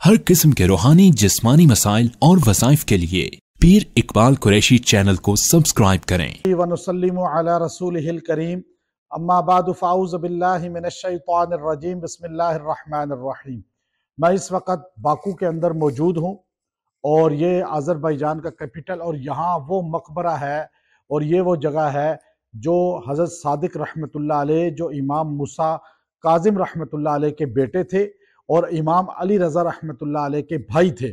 हर किस्म के रूहानी जिस्मानी मसाइल और वज़ाइफ के लिए पीर इकबाल कुरैशी चैनल को सब्सक्राइब करें। वनुसल्लिमु अला रसूलिहिल करीम अम्मा बादु फ़ाऊज़ु बिल्लाहि मिनश्शैतानिर रजीम बिस्मिल्लाहिर रहमानिर रहीम। मैं इस वक्त बाकू के अंदर मौजूद हूँ और ये अज़रबैजान का कैपिटल और यहाँ वो मकबरा है और ये वो जगह है जो हज़रत सादिक रहमतुल्लाह अलैह, जो इमाम मूसा काज़िम रहमतुल्लाह अलैह के बेटे थे और इमाम अली रज़ा रहमतुल्लाह अलैह के भाई थे,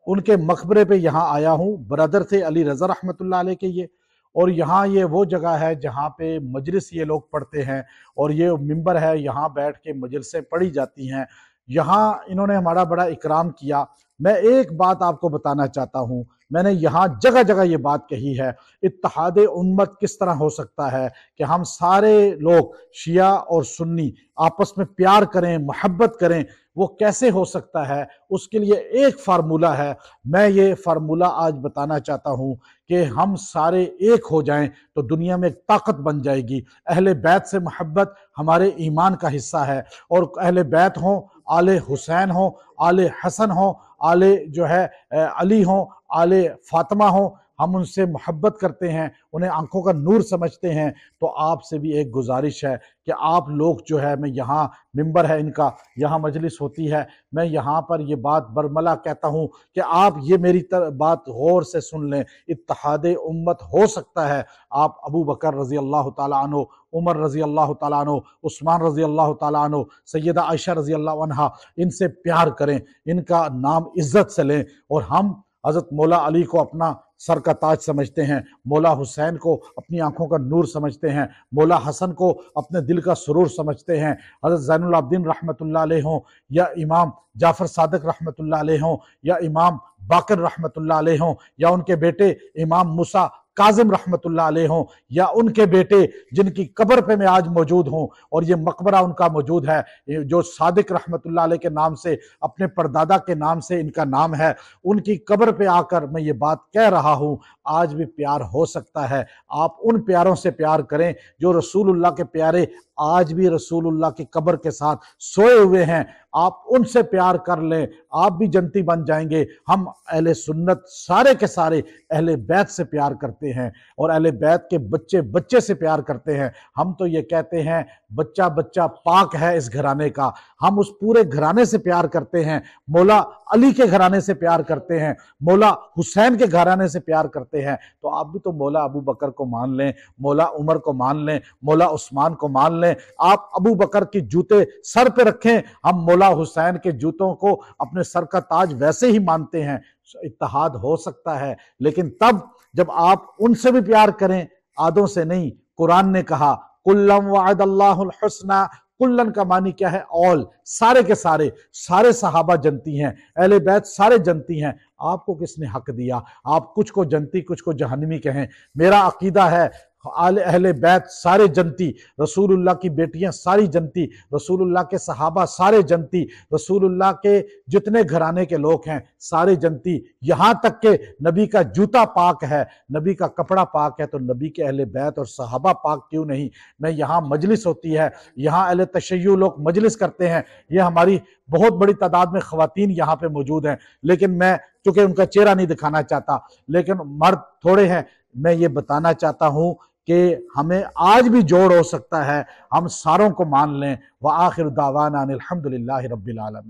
उनके मकबरे पे यहाँ आया हूँ। ब्रदर थे अली रज़ा रहमतुल्लाह अलैह के ये, और यहाँ ये वो जगह है जहाँ पे मजलिस ये लोग पढ़ते हैं और ये मिंबर है, यहाँ बैठ के मजलिसें पढ़ी जाती हैं। यहाँ इन्होंने हमारा बड़ा इकराम किया। मैं एक बात आपको बताना चाहता हूँ, मैंने यहाँ जगह जगह ये बात कही है, इत्तेहाद उम्मत किस तरह हो सकता है कि हम सारे लोग शिया और सुन्नी आपस में प्यार करें, मोहब्बत करें, वो कैसे हो सकता है? उसके लिए एक फार्मूला है। मैं ये फार्मूला आज बताना चाहता हूँ कि हम सारे एक हो जाएं तो दुनिया में एक ताकत बन जाएगी। अहले बैत से मोहब्बत हमारे ईमान का हिस्सा है, और अहले बैत हों, आले हुसैन हो, आले हसन हो, आले जो है अली हो, आले फातिमा हो, हम उनसे मोहब्बत करते हैं, उन्हें आंखों का नूर समझते हैं। तो आपसे भी एक गुजारिश है कि आप लोग जो है, मैं यहाँ मिंबर है इनका, यहाँ मजलिस होती है, मैं यहाँ पर ये बात बरमला कहता हूँ कि आप ये मेरी बात गौर से सुन लें। इत्तेहाद उम्मत हो सकता है। आप अबू बकर रजी अल्लाह ताला अन्हु, उमर रजी अल्लाह ताला अन्हु, उस्मान रजी अल्लाह ताला अन्हु, सैयदा आयशा रजी अल्लाह अन्हा, इनसे प्यार करें, इनका नाम इज्जत से लें। और हम हज़रत मौला अली को अपना सर का ताज समझते हैं, मौला हुसैन को अपनी आंखों का नूर समझते हैं, मौला हसन को अपने दिल का सुरूर समझते हैं। हज़रत ज़ैनुल आबिदीन रहमतुल्लाह अलैह हों, या इमाम जाफ़र सादिक रहमतुल्लाह अलैह हों, या इमाम बाक़िर रहमतुल्लाह अलैह हों, या उनके बेटे इमाम मूसा काज़िम रहमतुल्लाह अलैह हों, या उनके बेटे जिनकी कब्र पे मैं आज मौजूद हूँ और ये मकबरा उनका मौजूद है, जो सादिक रहमतुल्लाह अलैह के नाम से, अपने परदादा के नाम से इनका नाम है, उनकी कब्र पे आकर मैं ये बात कह रहा हूँ। आज भी प्यार हो सकता है। आप उन प्यारों से प्यार करें जो रसूलुल्लाह के प्यारे आज भी रसूलुल्लाह की कब्र के साथ सोए हुए हैं। आप उनसे प्यार कर लें, आप भी जन्नती बन जाएंगे। हम अहले सुन्नत सारे के सारे अहले बैत से प्यार करते हैं और अहले बैत के बच्चे बच्चे से प्यार करते हैं। हम तो ये कहते हैं बच्चा बच्चा पाक है इस घराने का। हम उस पूरे घराने से प्यार करते हैं, मौला अली के घराने से प्यार करते हैं, मौला हुसैन के घराने से प्यार करते हैं। तो आप भी तो मौला अबू बकर को मान लें, मौला उमर को मान लें, मौला उस्मान को मान लें। आप अबू बकर के जूते सर पे रखें, हम मौला हुसैन के जूतों को अपने सर का ताज वैसे ही मानते हैं। इत्तेहाद हो सकता है, लेकिन तब जब आप उनसे भी प्यार करें, आदों से नहीं। कुरान ने कहा कुल्लम वअदल्लाहुल हुस्ना, कुल्लन का मानी क्या है? ऑल, सारे के सारे, सारे सहाबा जनती हैं, अहले बैत सारे जनती हैं। आपको किसने हक दिया आप कुछ को जनती कुछ को जहन्नमी कहें? मेरा अकीदा है अहले बैत सारे जनती, रसूलुल्लाह की बेटियां सारी जनती, रसूलुल्लाह के सहाबा सारे जनती, रसूलुल्लाह के जितने घराने के लोग हैं सारे जनती। यहाँ तक के नबी का जूता पाक है, नबी का कपड़ा पाक है, तो नबी के अहले बैत और सहाबा पाक क्यों नहीं? मैं यहाँ मजलिस होती है, यहाँ अहले तशय्युअ लोग मजलिस करते हैं, ये हमारी बहुत बड़ी तादाद में ख़वातीन यहाँ पे मौजूद हैं, लेकिन मैं चूंकि उनका चेहरा नहीं दिखाना चाहता, लेकिन मर्द थोड़े हैं। मैं ये बताना चाहता हूँ कि हमें आज भी जोड़ हो सकता है, हम सारों को मान लें। व आखिर दावाना अनिल हम्दुलिल्लाहि रब्बिल आलमीन।